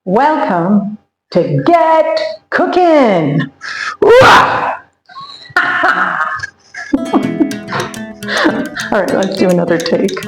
Welcome to Get Cookin'. All right, let's do another take.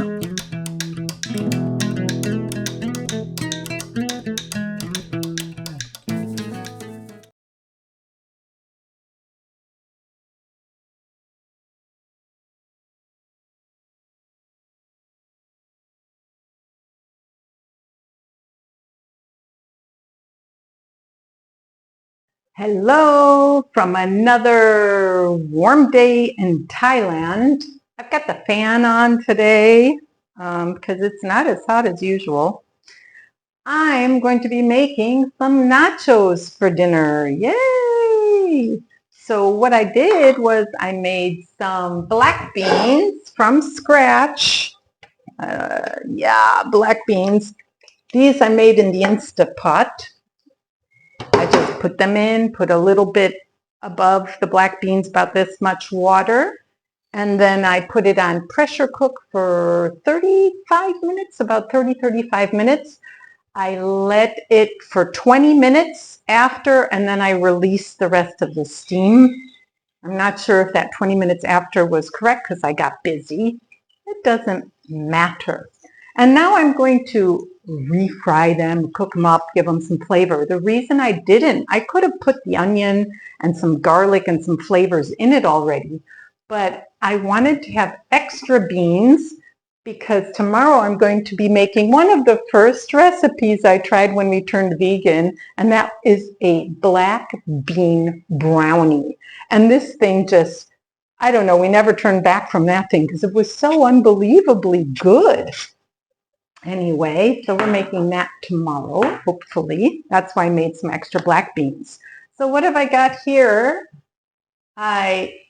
Hello from another warm day in Thailand. I've got the fan on today because it's not as hot as usual. I'm going to be making some nachos for dinner. Yay! So what I did was I made some black beans from scratch. Black beans. These I made in the Instapot. I just put them in, put a little bit above the black beans, about this much water, and then I put it on pressure cook for 35 minutes, about 35 minutes. I let it for 20 minutes after, and then I released the rest of the steam. I'm not sure if that 20 minutes after was correct because I got busy. It doesn't matter. And now I'm going to refry them, cook them up, give them some flavor. The reason I didn't, I could have put the onion and some garlic and some flavors in it already, but I wanted to have extra beans because tomorrow I'm going to be making one of the first recipes I tried when we turned vegan, and that is a black bean brownie. And this thing just, I don't know, we never turned back from that thing because it was so unbelievably good. Anyway, so we're making that tomorrow, hopefully. That's why I made some extra black beans. So what have I got here? I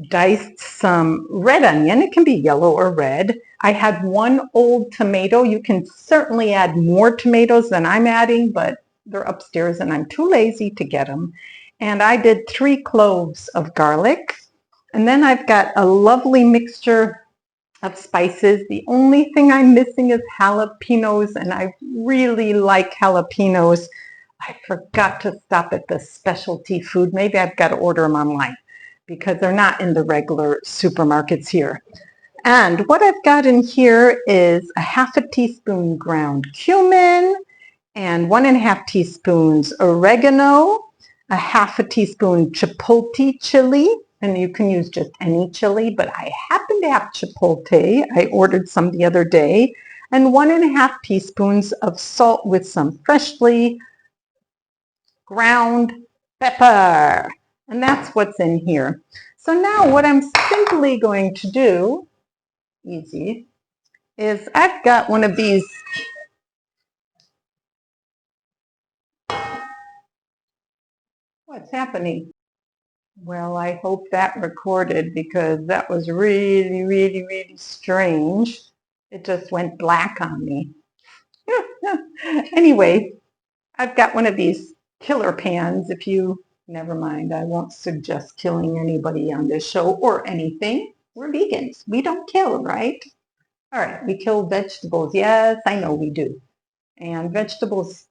diced some red onion. It can be yellow or red. I had one old tomato. You can certainly add more tomatoes than I'm adding, but they're upstairs and I'm too lazy to get them. And I did 3 cloves of garlic. And then I've got a lovely mixture of spices. The only thing I'm missing is jalapenos, and I really like jalapenos. I forgot to stop at the specialty food. Maybe I've got to order them online because they're not in the regular supermarkets here. And what I've got in here is a 1/2 teaspoon ground cumin and 1½ teaspoons oregano, a 1/2 teaspoon chipotle chili, and you can use just any chili, but I happen to have chipotle. I ordered some the other day, and 1½ teaspoons of salt with some freshly ground pepper. And that's what's in here. So now what I'm simply going to do, easy, is I've got one of these what's happening? Well, I hope that recorded because that was really, really, really strange. It just went black on me. Anyway, I've got one of these killer pans. Never mind, I won't suggest killing anybody on this show or anything. We're vegans. We don't kill, right? All right, we kill vegetables. Yes, I know we do. And vegetables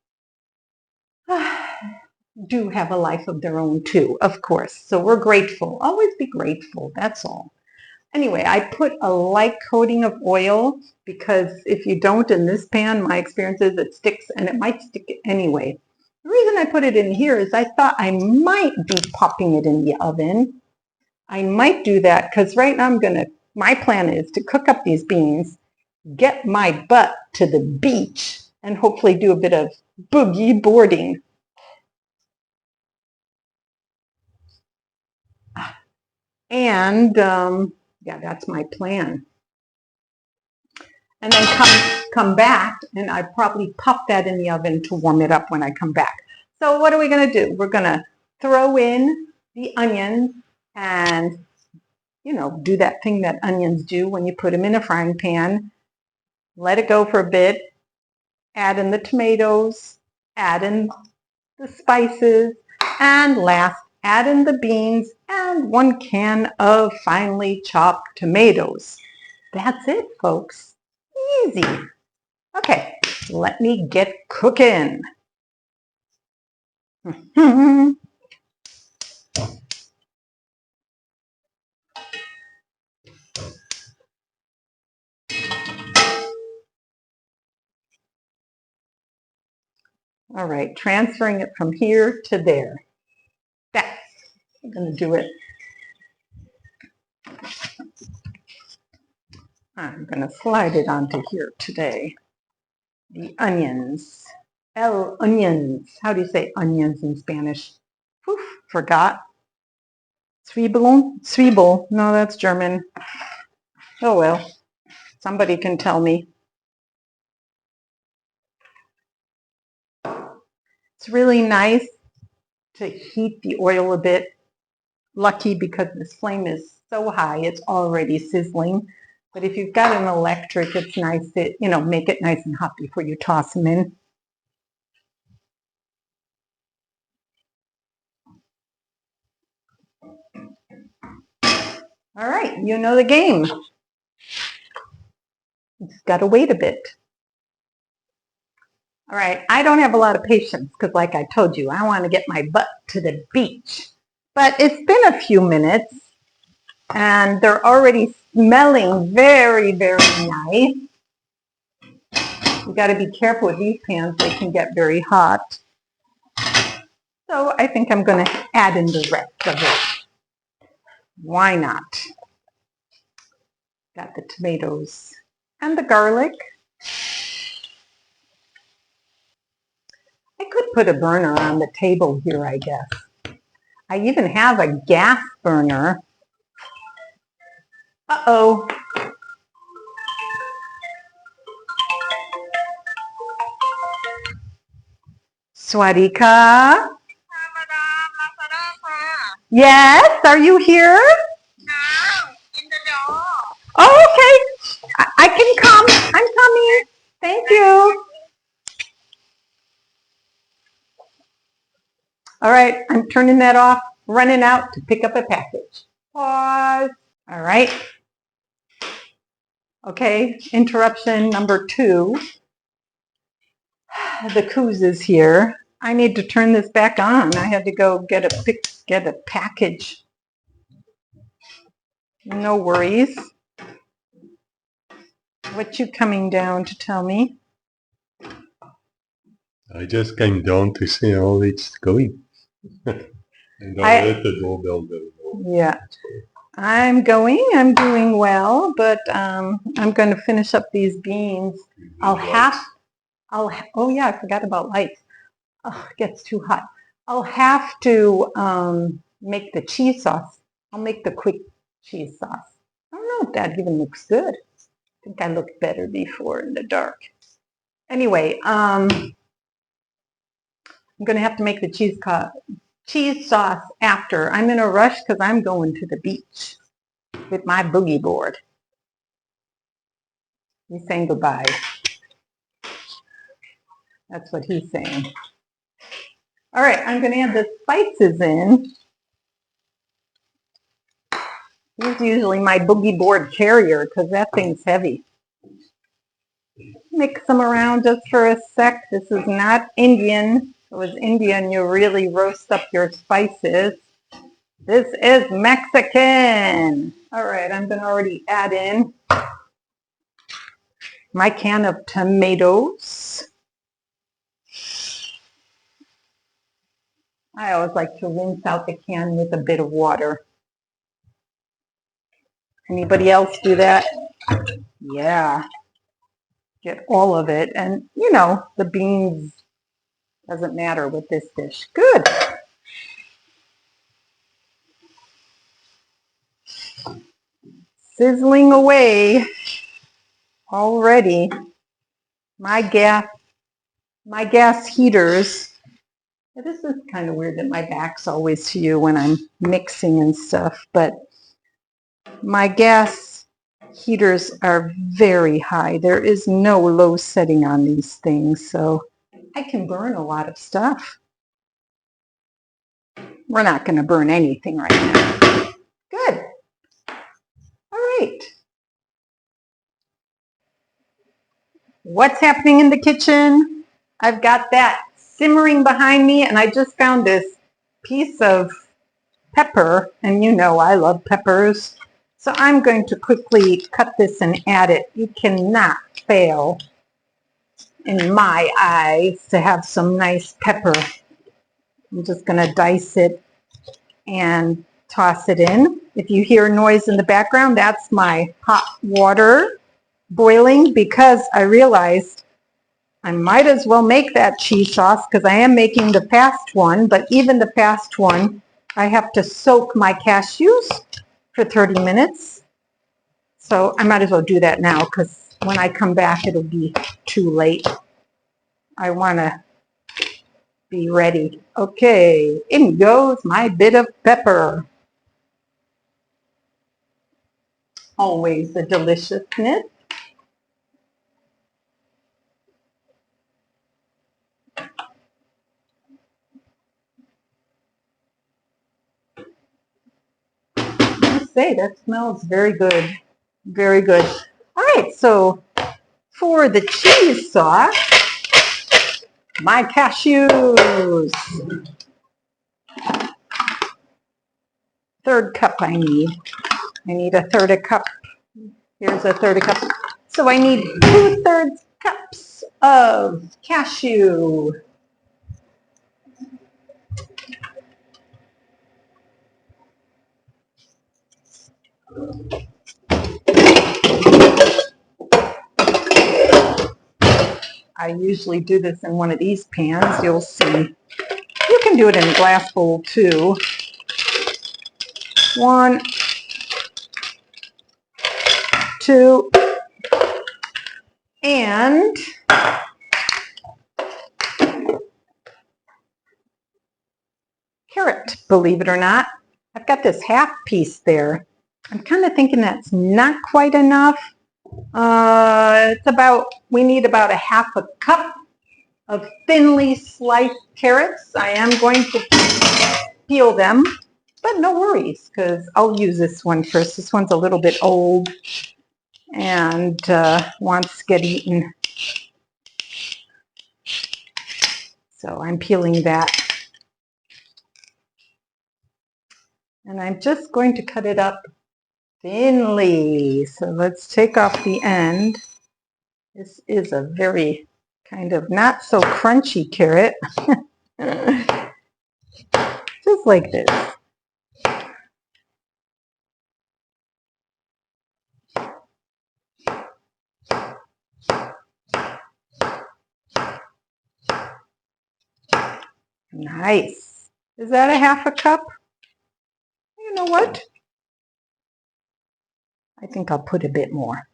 do have a life of their own too, of course. So we're grateful. Always be grateful. That's all. Anyway, I put a light coating of oil because if you don't in this pan, my experience is it sticks, and it might stick anyway. The reason I put it in here is I thought I might be popping it in the oven. I might do that because right now my plan is to cook up these beans, get my butt to the beach, and hopefully do a bit of boogie boarding. And yeah, that's my plan. And then come back, and I probably pop that in the oven to warm it up when I come back. So what are we going to do? We're going to throw in the onions and, do that thing that onions do when you put them in a frying pan. Let it go for a bit. Add in the tomatoes. Add in the spices. And last, add in the beans and 1 can of finely chopped tomatoes. That's it, folks. Easy. Okay, let me get cooking. All right, transferring it from here to there. That's I'm going to do it. I'm going to slide it onto here today. The onions. Onions. How do you say onions in Spanish? Oof, forgot. Zwiebel. No, that's German. Oh well. Somebody can tell me. It's really nice to heat the oil a bit. Lucky because this flame is so high, it's already sizzling. But if you've got an electric, it's nice to, make it nice and hot before you toss them in. All right, you know the game. Just got to wait a bit. All right, I don't have a lot of patience because like I told you, I want to get my butt to the beach. But it's been a few minutes and they're already smelling very, very nice. You got to be careful with these pans. They can get very hot. So I think I'm going to add in the rest of it. Why not? Got the tomatoes and the garlic. I could put a burner on the table here, I guess. I even have a gas burner. Uh-oh. Swadika? Yes, are you here? No, in the door. Oh, okay. I can come. I'm coming. Thank you. All right, I'm turning that off, running out to pick up a package. Pause. All right. Okay, interruption number 2. The Coos is here. I need to turn this back on. I had to go get a package. No worries. What you coming down to tell me? I just came down to see how it's going. And I let the doorbell go. Yeah. I'm doing well, but I'm going to finish up these beans. Oh yeah, I forgot about lights. Oh, it gets too hot. I'll have to make the cheese sauce. I'll make the quick cheese sauce. I don't know if that even looks good. I think I looked better before in the dark. Anyway, I'm going to have to make the cheese sauce after. I'm in a rush because I'm going to the beach with my boogie board. He's saying goodbye. That's what he's saying. All right, I'm going to add the spices in. This is usually my boogie board carrier because that thing's heavy. Mix them around just for a sec. This is not Indian. If it was Indian, you really roast up your spices. This is Mexican. All right, I'm going to already add in my can of tomatoes. I always like to rinse out the can with a bit of water. Anybody else do that? Yeah. Get all of it. And, the beans doesn't matter with this dish. Good. Sizzling away already. My gas heaters. This is kind of weird that my back's always to you when I'm mixing and stuff, but my gas heaters are very high. There is no low setting on these things, so I can burn a lot of stuff. We're not going to burn anything right now. Good. All right. What's happening in the kitchen? I've got that simmering behind me, and I just found this piece of pepper, and you know I love peppers. So I'm going to quickly cut this and add it. You cannot fail, in my eyes, to have some nice pepper. I'm just going to dice it and toss it in. If you hear noise in the background, that's my hot water boiling, because I realized I might as well make that cheese sauce because I am making the fast one, but even the fast one, I have to soak my cashews for 30 minutes. So I might as well do that now, because when I come back, it'll be too late. I want to be ready. Okay, in goes my bit of pepper. Always a deliciousness. I say that smells very good. Very good. All right, so for the cheese sauce, my cashews. Third cup I need. I need a third a cup. Here's a third a cup. So I need 2/3 cups of cashew. I usually do this in one of these pans. You'll see. You can do it in a glass bowl too. 1, 2, and carrot, believe it or not. I've got this half piece there. I'm kind of thinking that's not quite enough. We need about a half a cup of thinly sliced carrots. I am going to peel them, but no worries, because I'll use this one first. This one's a little bit old and wants to get eaten. So I'm peeling that. And I'm just going to cut it up thinly. So let's take off the end. This is a very kind of not so crunchy carrot. Just like this. Nice. Is that a half a cup? You know what? I think I'll put a bit more.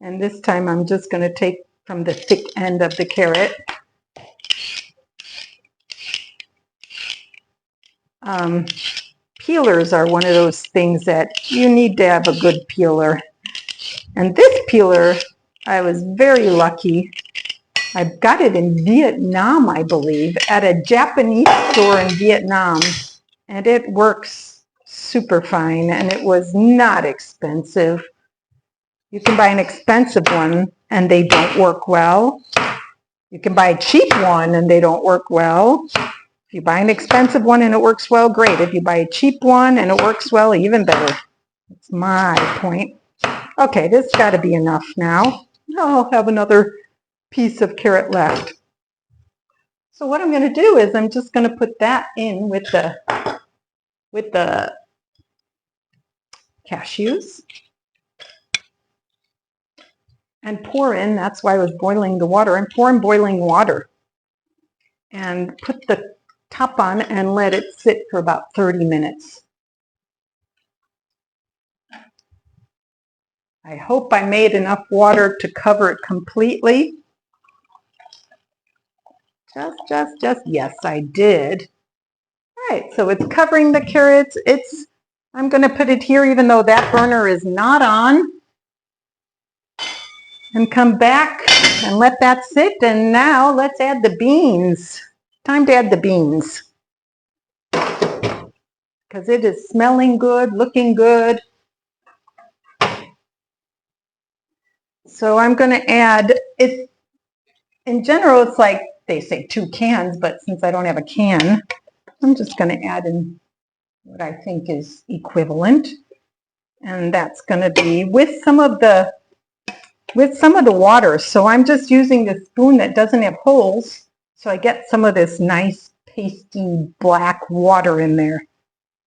And this time I'm just going to take from the thick end of the carrot. Peelers are one of those things that you need to have a good peeler. And this peeler, I was very lucky. I got it in Vietnam, I believe, at a Japanese store in Vietnam. And it works super fine, and it was not expensive. You can buy an expensive one and they don't work well. You can buy a cheap one and they don't work well. If you buy an expensive one and it works well, great. If you buy a cheap one and it works well, even better. That's my point. Okay, this has got to be enough now. I'll have another piece of carrot left. So what I'm going to do is I'm just going to put that in with the cashews and pour in. That's why I was boiling the water. And pour in boiling water and put the top on and let it sit for about 30 minutes. I hope I made enough water to cover it completely. Yes, I did. All right, so it's covering the carrots. I'm going to put it here even though that burner is not on. And come back and let that sit. And now let's add the beans. Time to add the beans. Because it is smelling good, looking good. So I'm going to add, in general, it's like they say 2 cans, but since I don't have a can, I'm just going to add in what I think is equivalent. And that's going to be with some of the water. So I'm just using the spoon that doesn't have holes, so I get some of this nice pasty black water in there.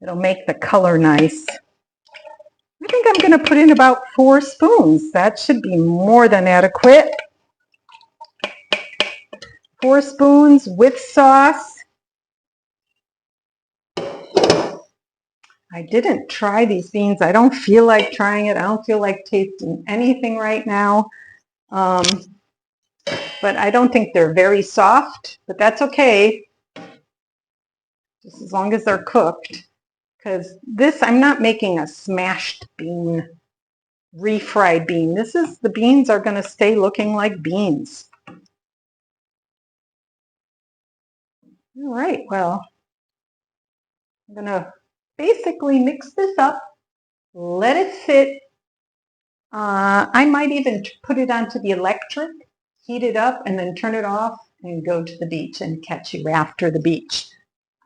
It'll make the color nice. I think I'm going to put in about 4 spoons. That should be more than adequate. 4 spoons with sauce. I didn't try these beans. I don't feel like trying it. I don't feel like tasting anything right now. But I don't think they're very soft, but that's okay. Just as long as they're cooked. Because this, I'm not making a smashed bean, refried bean. The beans are going to stay looking like beans. All right, well, I'm going to basically mix this up, let it sit. I might even put it onto the electric, heat it up, and then turn it off and go to the beach and catch you after the beach.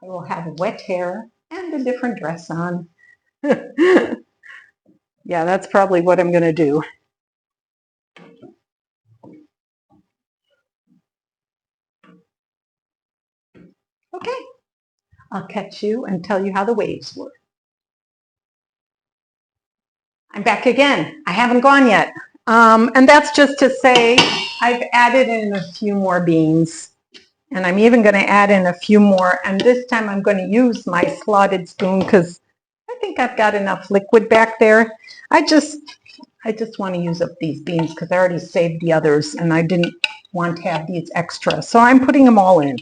I will have wet hair and a different dress on. Yeah, that's probably what I'm going to do. Okay, I'll catch you and tell you how the waves were. I'm back again. I haven't gone yet. And that's just to say I've added in a few more beans. And I'm even going to add in a few more. And this time I'm going to use my slotted spoon because I think I've got enough liquid back there. I just want to use up these beans because I already saved the others and I didn't want to have these extra. So I'm putting them all in.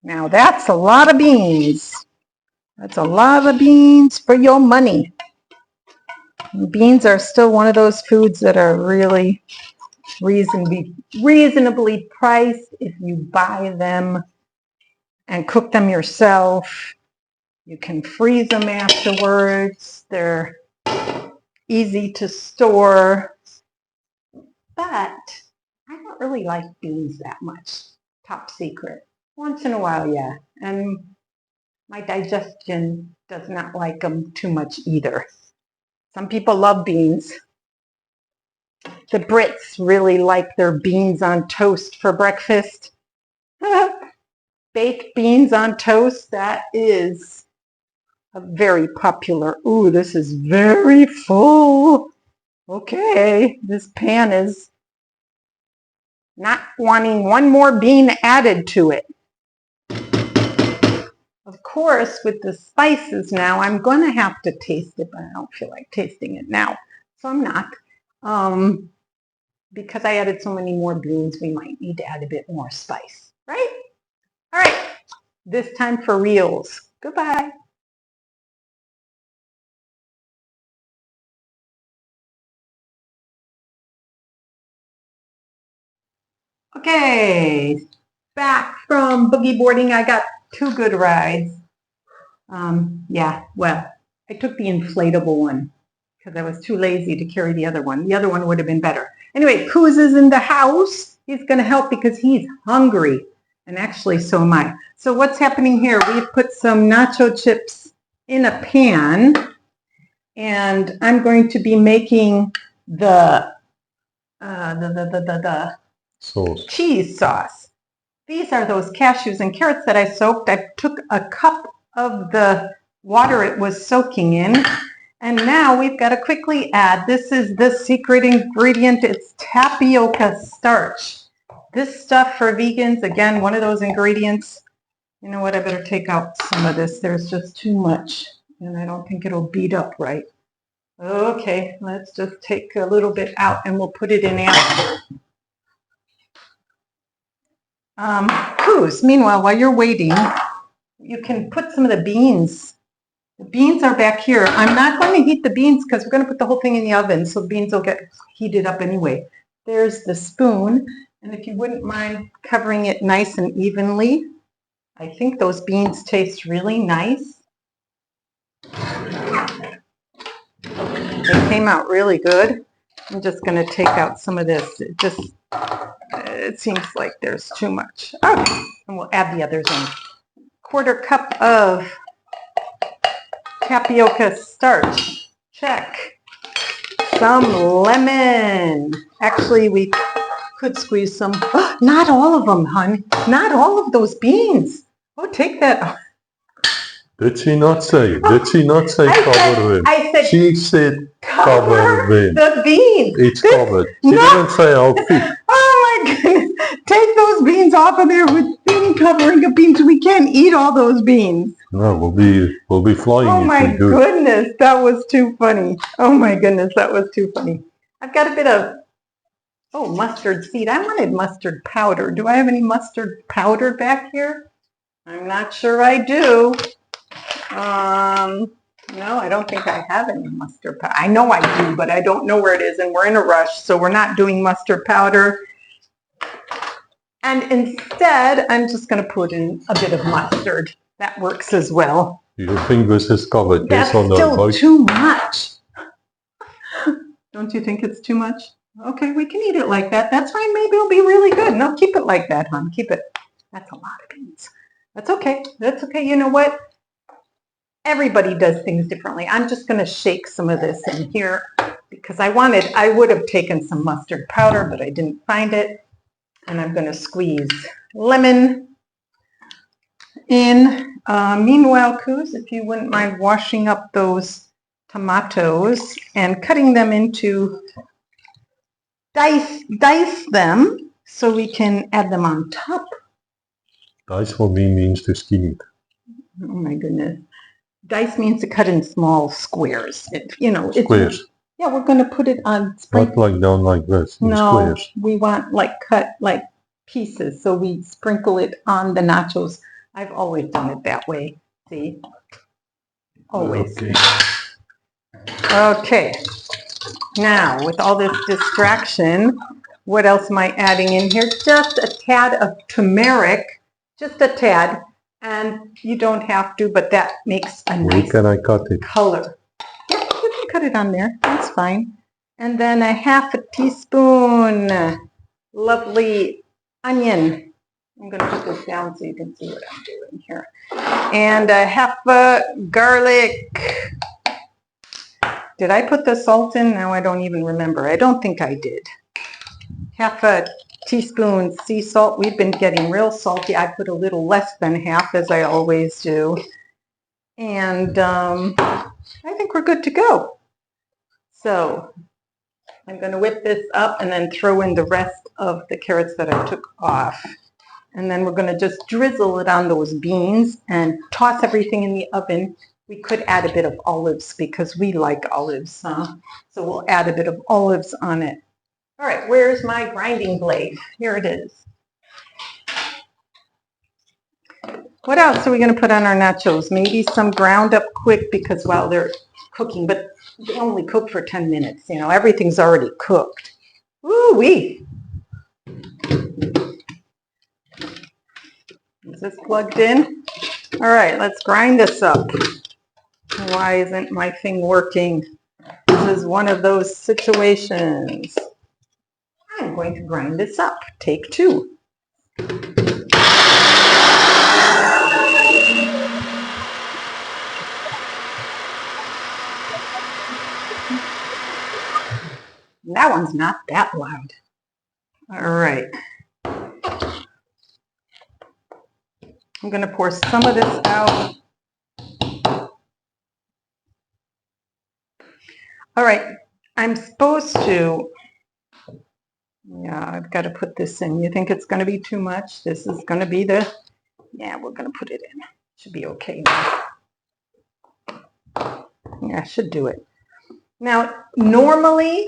Now that's a lot of beans. That's a lot of beans for your money. Beans are still one of those foods that are really reasonably priced if you buy them and cook them yourself. You can freeze them afterwards. They're easy to store. But I don't really like beans that much. Top secret. Once in a while, yeah. And my digestion does not like them too much either. Some people love beans. The Brits really like their beans on toast for breakfast. Baked beans on toast, that is a very popular. Ooh, this is very full. Okay, this pan is not wanting one more bean added to it. Of course, with the spices now, I'm going to have to taste it, but I don't feel like tasting it now. So I'm not. Because I added so many more beans, we might need to add a bit more spice, right? All right, this time for reals. Goodbye. Okay, back from boogie boarding. I got 2 good rides. Yeah, well, I took the inflatable one because I was too lazy to carry the other one. The other one would have been better. Anyway, Coos is in the house. He's going to help because he's hungry. And actually, so am I. So what's happening here? We've put some nacho chips in a pan. And I'm going to be making the Sauce. cheese sauce. These are those cashews and carrots that I soaked. I took a cup of the water it was soaking in. And now we've got to quickly add, this is the secret ingredient, it's tapioca starch. This stuff for vegans, again, one of those ingredients. You know what, I better take out some of this. There's just too much, and I don't think it'll beat up right. Okay, let's just take a little bit out and we'll put it in after. Coos, meanwhile, while you're waiting, you can put some of the beans. The beans are back here. I'm not going to heat the beans because we're going to put the whole thing in the oven, so the beans will get heated up anyway. There's the spoon, and if you wouldn't mind covering it nice and evenly. I think those beans taste really nice. They came out really good. I'm just going to take out some of this. It seems like there's too much. Okay, and we'll add the others in. 1/4 cup of tapioca starch. Check. Some lemon. Actually, we could squeeze some. Oh, not all of them, hon. Not all of those beans. Oh, take that. Did she not say? Did she not say cover them? I said She said cover them. the beans. It's covered. She No. didn't say how thick. Oh my goodness. Take those beans off of there with thin covering of beans. We can't eat all those beans. No, we'll be flying Oh if my we do. goodness, that was too funny. Oh my goodness, that was too funny. I've got a bit of, mustard seed. I wanted mustard powder. Do I have any mustard powder back here? I'm not sure I do. No, I don't think I have any mustard powder. I know I do, but I don't know where it is, and we're in a rush, so we're not doing mustard powder. And instead, I'm just going to put in a bit of mustard. That works as well. You think this is covered? That's Yes or no? still too much. Don't you think it's too much? Okay, we can eat it like that. That's fine. Maybe it'll be really good. No, keep it like that, hon. Keep it. That's a lot of beans. That's okay. That's okay. You know what? Everybody does things differently. I'm just going to shake some of this in here because I would have taken some mustard powder, but I didn't find it. And I'm going to squeeze lemon in. Meanwhile, Coos, if you wouldn't mind washing up those tomatoes and cutting them into dice them so we can add them on top. Dice for me means to skin it. Oh my goodness. Dice means to cut in small squares. Squares. Yeah, we're going to put it on Not like down like this. In No, squares. we want cut like pieces. So we sprinkle it on the nachos. I've always done it that way. See? Always. Okay. Okay. Now, with all this distraction, what else am I adding in here? Just a tad of turmeric. Just a tad. And you don't have to, but that makes a Where nice can I cut it? color. Yeah, you can cut it on there. That's fine. And then a 1/2 teaspoon lovely onion. I'm going to put this down so you can see what I'm doing here. And a 1/2 garlic. Did I put the salt in? Now I don't even remember. I don't think I did. 1/2 teaspoon sea salt. We've been getting real salty. I put a little less than 1/2, as I always do. And I think we're good to go. So I'm going to whip this up and then throw in the rest of the carrots that I took off. And then we're going to just drizzle it on those beans and toss everything in the oven. We could add a bit of olives because we like olives, huh? So we'll add a bit of olives on it. All right, where's my grinding blade? Here it is. What else are we going to put on our nachos? Maybe some ground up quick because while they're cooking, but they only cook for 10 minutes. You know, everything's already cooked. Woo-wee. Is this plugged in? All right, let's grind this up. Why isn't my thing working? This is one of those situations. I'm going to grind this up. Take 2. That one's not that loud. All right. I'm going to pour some of this out. All right. I'm supposed to, I've got to put this in. You think it's going to be too much? This is going to be we're going to put it in. Should be okay now. Yeah, I should do it. Now, normally,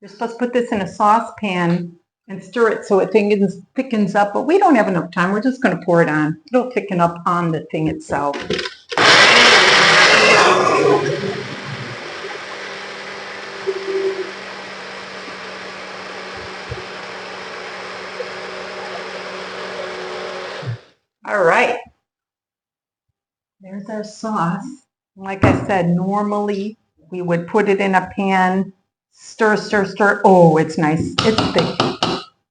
you're supposed to put this in a saucepan and stir it so it thickens up, but we don't have enough time. We're just going to pour it on. It'll thicken up on the thing itself. All All right. There's our sauce. Like I said, normally we would put it in a pan, stir, stir, stir. Oh, it's nice. It's thick.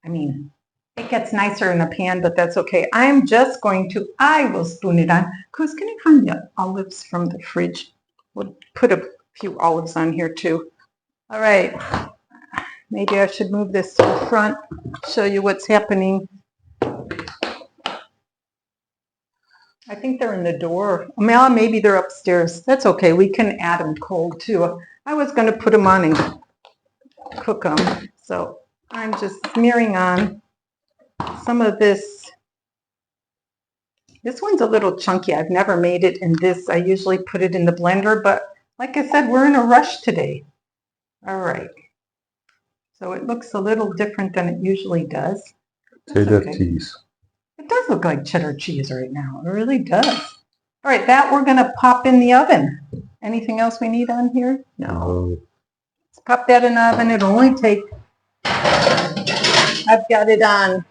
I mean, it gets nicer in a pan, but that's okay. I'm just going to, I will spoon it on. Coos, can you find the olives from the fridge? We'll put a few olives on here too. All right. Maybe I should move this to the front, show you what's happening. I think they're in the door. Well, maybe they're upstairs. That's okay. We can add them cold too. I was going to put them on and cook them. So I'm just smearing on some of this. This one's a little chunky. I've never made it in this. I usually put it in the blender, but like I said, we're in a rush today. All right. So it looks a little different than it usually does. Cheddar cheese. It does look like cheddar cheese right now. It really does. All right, that we're going to pop in the oven. Anything else we need on here? No. Let's pop that in the oven. It'll only take, I've got it on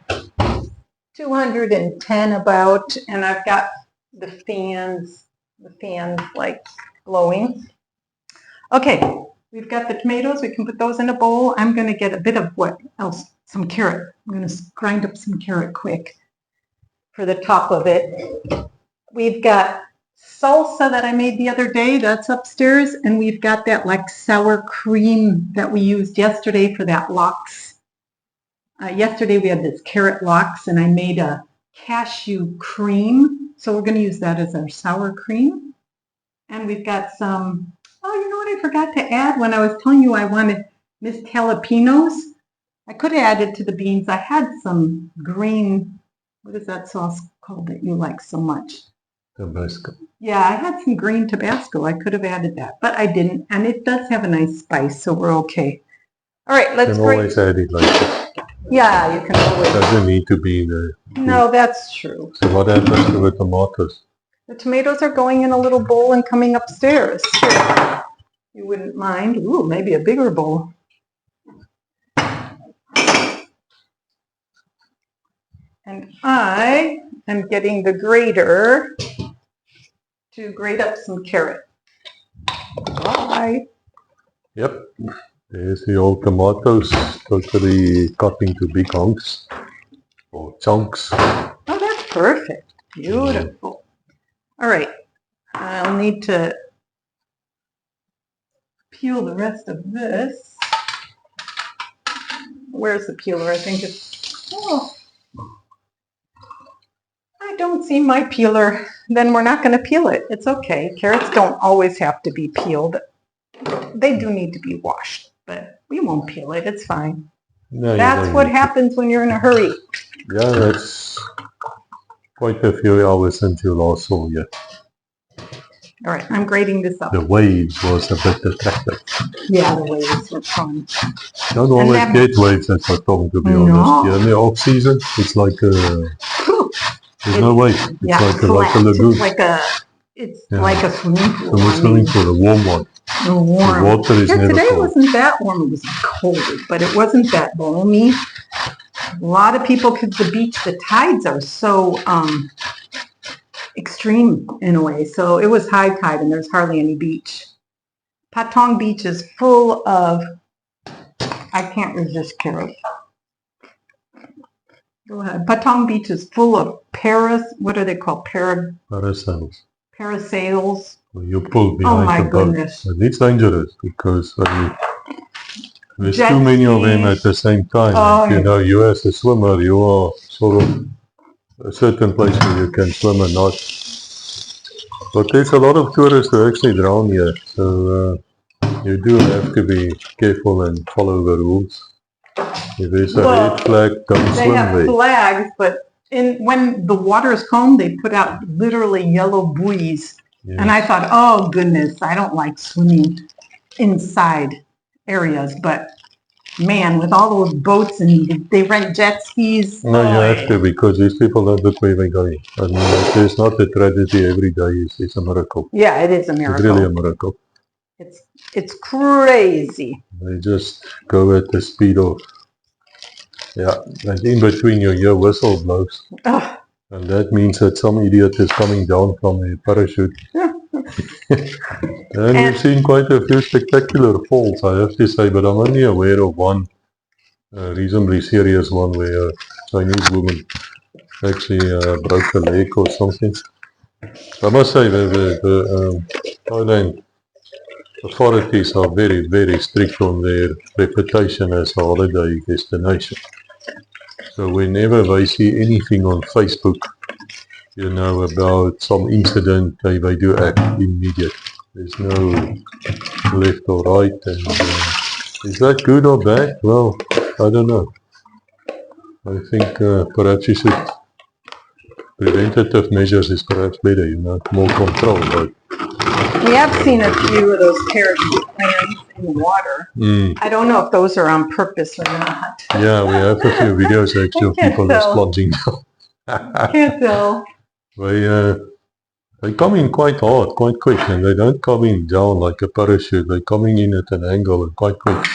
210 about, and I've got the fans like blowing. Okay, we've got the tomatoes. We can put those in a bowl. I'm going to get a bit of what else? Some carrot. I'm going to grind up some carrot quick for the top of it. We've got salsa that I made the other day. That's upstairs. And we've got that like sour cream that we used yesterday for that lox. Yesterday we had this carrot lox and I made a cashew cream. So we're going to use that as our sour cream. And we've got some, oh, you know what I forgot to add when I was telling you I wanted missed jalapenos? I could have added to the beans. I had some green, what is that sauce called that you like so much? Tabasco. Yeah, I had some green Tabasco. I could have added that, but I didn't. And it does have a nice spice, so we're okay. All right, let's You can always add it like this. Yeah, you can always. It doesn't need to be there. No, that's true. So what happens to the tomatoes? The tomatoes are going in a little bowl and coming upstairs. Here. You wouldn't mind. Ooh, maybe a bigger bowl. And I am getting the grater to grate up some carrot. Bye. Yep. There's the old tomatoes, totally cut into big hunks or chunks. Oh, that's perfect. Beautiful. All right. I'll need to peel the rest of this. Where's the peeler? I think it's, oh, I don't see my peeler. Then we're not going to peel it. It's okay. Carrots don't always have to be peeled. They do need to be washed, but we won't peel it. It's fine. No, that's what happens when you're in a hurry. Yeah, that's quite a few hours since you last saw you. All right, I'm grating this up. The waves was a bit attractive. Yeah, the waves were fun. Don't always get waves at Tom, to be honest. Yeah, in the off season, it's like a, there's no wave. It's like a lagoon. It's like a swimming pool. A swimming pool, a warm one. The warm. The water is never today cold. Wasn't that warm. It was cold, but it wasn't that balmy. A lot of people, because the beach, the tides are so extreme in a way. So it was high tide and there's hardly any beach. Patong Beach is full of, I can't resist carrots. Go ahead. Patong Beach is full of what are they called? Parasails. Parasails. Well, you pull behind the boat. Goodness. And it's dangerous because there's too many of them at the same time. Oh, you know, you as a swimmer, you are sort of a certain place where you can swim and not. But there's a lot of tourists who actually drown here, so you do have to be careful and follow the rules. If there's a red flag, don't They swim have there. flags, but when the water is calm, they put out literally yellow buoys. Yeah. And I thought, oh goodness, I don't like swimming inside areas, but man, with all those boats and they rent jet skis. No, you have to, because these people don't look where they're going. I mean, it's not a tragedy every day, it's a miracle. Yeah, it is a It's miracle. really a miracle. It's crazy. They just go at the speed of, yeah, and in between you hear whistle blows. Oh, And that means that some idiot is coming down from a parachute. And we've seen quite a few spectacular falls, I have to say, but I'm only aware of one reasonably serious one where a Chinese woman actually broke a leg or something. I must say the Thailand authorities are very, very strict on their reputation as a holiday destination. So whenever they see anything on Facebook, you know, about some incident, they do act immediately. There's no left or right. And is that good or bad? Well, I don't know. I think perhaps you should, preventative measures is perhaps better, you know, more control. But We have seen a few of those parachute plants in the water. I don't know if those are on purpose or not. yeah, we have a few videos actually of people just plunging down. Can't tell. They come in quite hard, quite quick, and they don't come in down like a parachute. They're coming in at an angle and quite quick.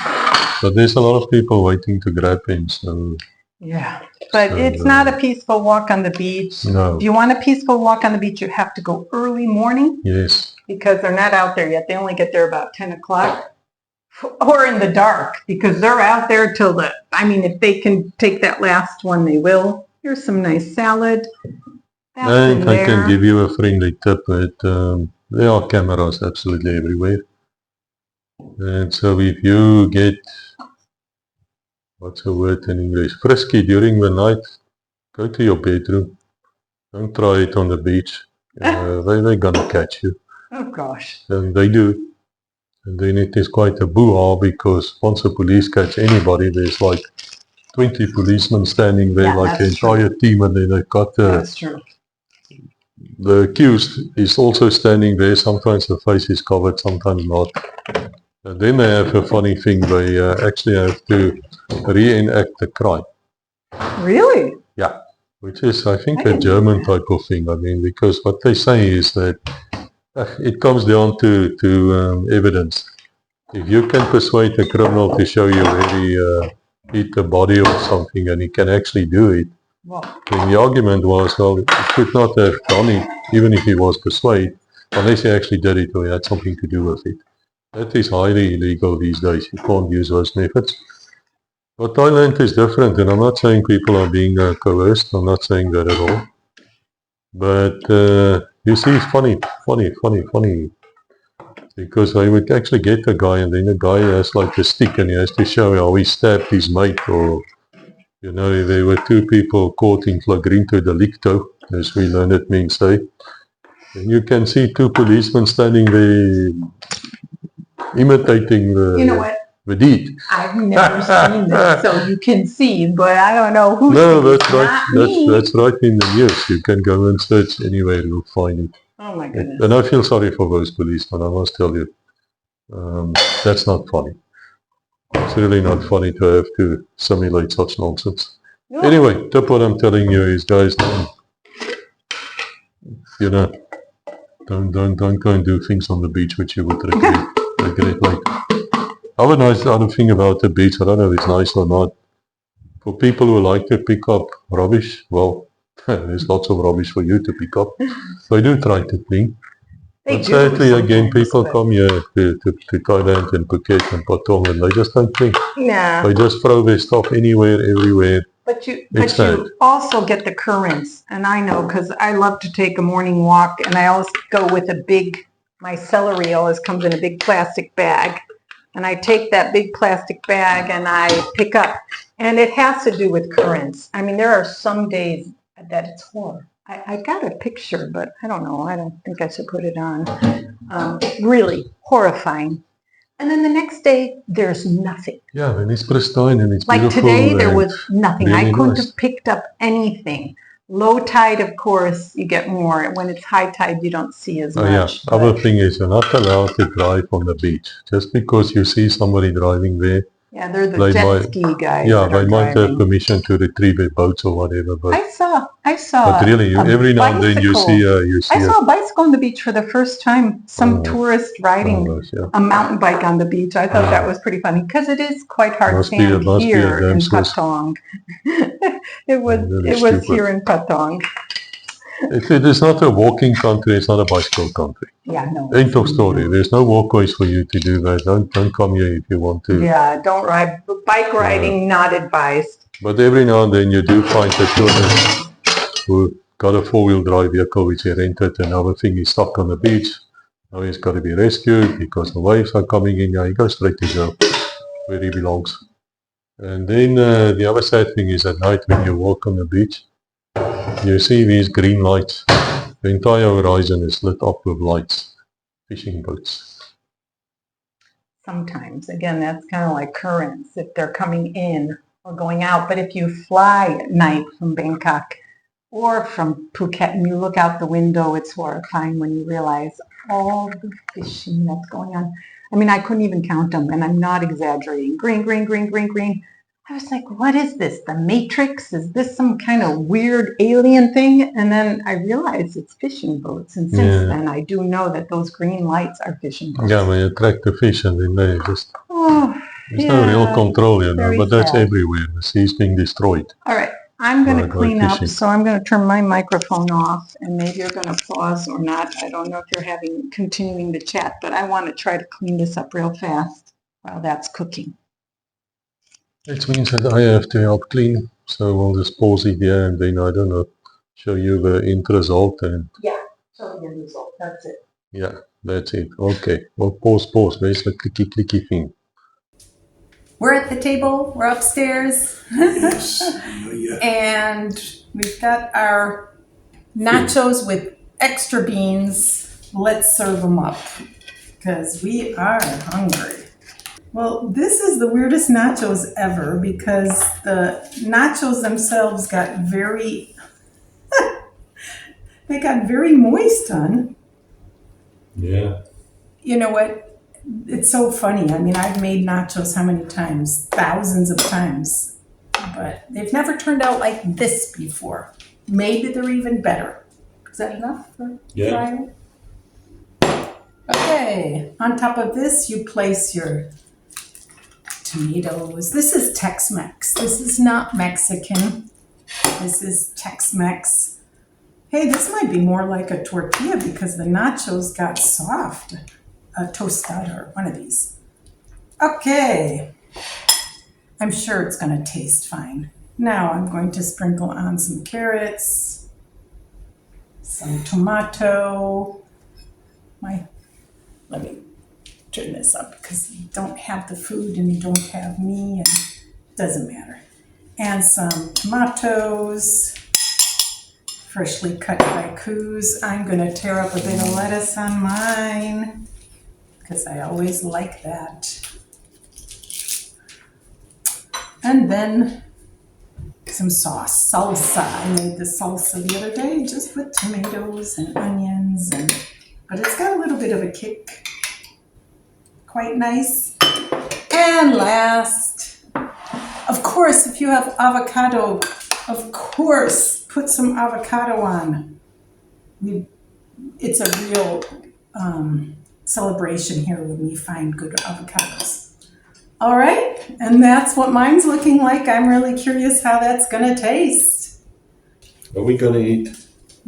But there's a lot of people waiting to grab him. So yeah, but it's not a peaceful walk on the beach. No. If you want a peaceful walk on the beach, you have to go early morning. Yes. Because they're not out there yet. They only get there about 10 o'clock. Or in the dark, because they're out there till if they can take that last one, they will. Here's some nice salad. And I can give you a friendly tip that there are cameras absolutely everywhere. And so if you get, what's the word in English, frisky during the night, go to your bedroom. Don't try it on the beach. They're gonna catch you. Oh gosh. And they do. And then it is quite a boo-ha because once the police catch anybody, there's like 20 policemen standing there, like the entire team, and then they've got That's true. the accused is also standing there. Sometimes the face is covered, sometimes not. And then they have a funny thing, they actually have to reenact the crime. Really? Yeah, which is, I think, a German type of thing. I mean, because what they say is that it comes down to evidence. If you can persuade a criminal to show you where he hit the body or something, and he can actually do it, then the argument was, well, he could not have done it, even if he was persuaded, unless he actually did it or he had something to do with it. That is highly illegal these days. You can't use those methods. But Thailand is different, and I'm not saying people are being coerced. I'm not saying that at all. But you see, it's funny, because they would actually get a guy, and then the guy has like a stick, and he has to show how he stabbed his mate, or, you know, there were two people caught in flagrante delicto, as we learned it means, say. And you can see two policemen standing there imitating the deed. I've never seen this, so you can see, but I don't know who's. No, that's right. That's right in the news. You can go and search anywhere, you'll find it. Oh my goodness. And I feel sorry for those policemen, I must tell you. That's not funny. It's really not funny to have to simulate such nonsense. No. Anyway, tip what I'm telling you is, guys, don't go and do things on the beach which you would regret later. Other thing about the beach, I don't know if it's nice or not. For people who like to pick up rubbish, well, there's lots of rubbish for you to pick up. They do try to clean. But sadly, again, people come here to Thailand and Phuket and Patong, and they just don't clean. Yeah. They just throw their stuff anywhere, everywhere. But you also get the currents, and I know because I love to take a morning walk, and I always go with my celery always comes in a big plastic bag, and I take that big plastic bag and I pick up, and it has to do with currents. I mean, there are some days that it's horrible. I got a picture, but I don't know. I don't think I should put it on. Really horrifying. And then the next day, there's nothing. Yeah, and it's pristine and it's like beautiful. Like today, there was nothing. Really I couldn't have picked up anything. Low tide, of course, you get more. When it's high tide, you don't see as much. Yeah, other thing is you're not allowed to drive on the beach. Just because you see somebody driving there. Yeah, they're the jet ski guys. Yeah, they might have permission to retrieve their boats or whatever. But I saw. But really, every now and then you see I saw a bicycle on the beach for the first time. Some tourist riding a mountain bike on the beach. I thought that was pretty funny because it is quite hard sand here in Patong. It was here in Patong. If it is not a walking country, it's not a bicycle country. Yeah, no. End of story. There's no walkways for you to do that. Don't come here if you want to. Yeah, don't ride. Bike riding, not advised. But every now and then you do find the tourists who got a four-wheel drive vehicle which he rented and now the thing is stuck on the beach. Now he's got to be rescued because the waves are coming in. Yeah, he goes straight to jail where he belongs. And then the other sad thing is at night when you walk on the beach, you see these green lights. The entire horizon is lit up with lights, fishing boats. Sometimes, again, that's kind of like currents if they're coming in or going out. But if you fly at night from Bangkok or from Phuket and you look out the window, it's horrifying when you realize all the fishing that's going on. I mean, I couldn't even count them, and I'm not exaggerating. Green, green, green, green, green. I was like, what is this? The Matrix? Is this some kind of weird alien thing? And then I realized it's fishing boats. And since then, I do know that those green lights are fishing boats. Yeah, when you attract the fish and then they just... there's no real yeah, control, you know, very but that's sad. everywhere. The sea's being destroyed. All right, I'm going to By clean up, fishing. so I'm going to turn my microphone off, and maybe you're going to pause or not. I don't know if you're continuing to chat, but I want to try to clean this up real fast while that's cooking. Which means that I have to help clean, so we'll just pause it here and then, I don't know, show you the end result and... Yeah, show the end result, that's it. Yeah, that's it. Okay, well, pause. Where's the clicky thing? We're at the table, we're upstairs, and we've got our nachos with extra beans. Let's serve them up, because we are hungry. Well, this is the weirdest nachos ever, because the nachos themselves got very, they got very moist on. Yeah. You know what? It's so funny. I mean, I've made nachos how many times? Thousands of times. But they've never turned out like this before. Maybe they're even better. Is that enough for frying? Okay. On top of this, you place your tomatoes. This is Tex-Mex. This is not Mexican. This is Tex-Mex. Hey, this might be more like a tortilla because the nachos got soft. A tostada, one of these. Okay. I'm sure it's going to taste fine. Now I'm going to sprinkle on some carrots, some tomato. Let me turn this up because you don't have the food and you don't have me, and it doesn't matter. And some tomatoes, freshly cut haikus. I'm going to tear up a bit of lettuce on mine because I always like that. And then some sauce, salsa. I made the salsa the other day just with tomatoes and onions, but it's got a little bit of a kick. Quite nice. And last, of course, if you have avocado, of course, put some avocado on. It's a real celebration here when we find good avocados. All right, and that's what mine's looking like. I'm really curious how that's gonna taste. Are we gonna eat?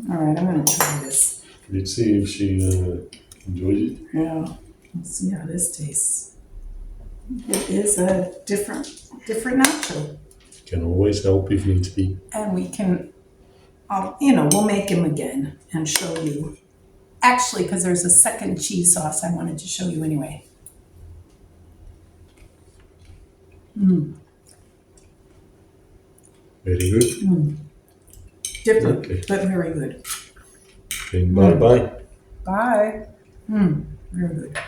All right, I'm gonna try this. Let's see if she enjoys it. Yeah, let's see how this tastes. It is a different nacho. Can always help if needs be. And we can, we'll make them again and show you. Actually, because there's a second cheese sauce I wanted to show you anyway. Very good. Different, Okay. but very good. Then bye-bye. Bye. Very good.